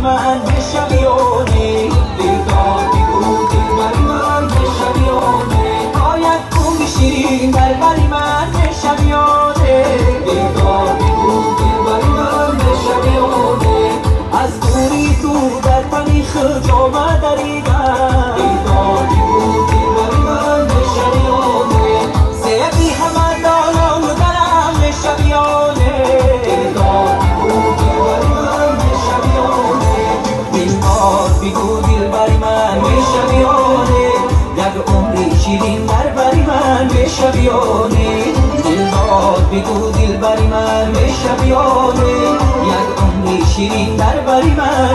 من بشویانه دلدار بگو دلبر من بشویانه باید خوب شیرین در بری من بشویانه دلدار بگو دلبر من بشویانه از دوری تو در پنیخ جامه دریدم دلدار بگو دلبر من بشویانه سیبی همه دارم درم بشویانه دلدار بگو دلبر من بشویانه دلدار بگو دلبر من بشویانه یک عمری شیرین در بری من بشویانه دلدار بگو دلبر من بشویانه یک عمری شیرین در بری من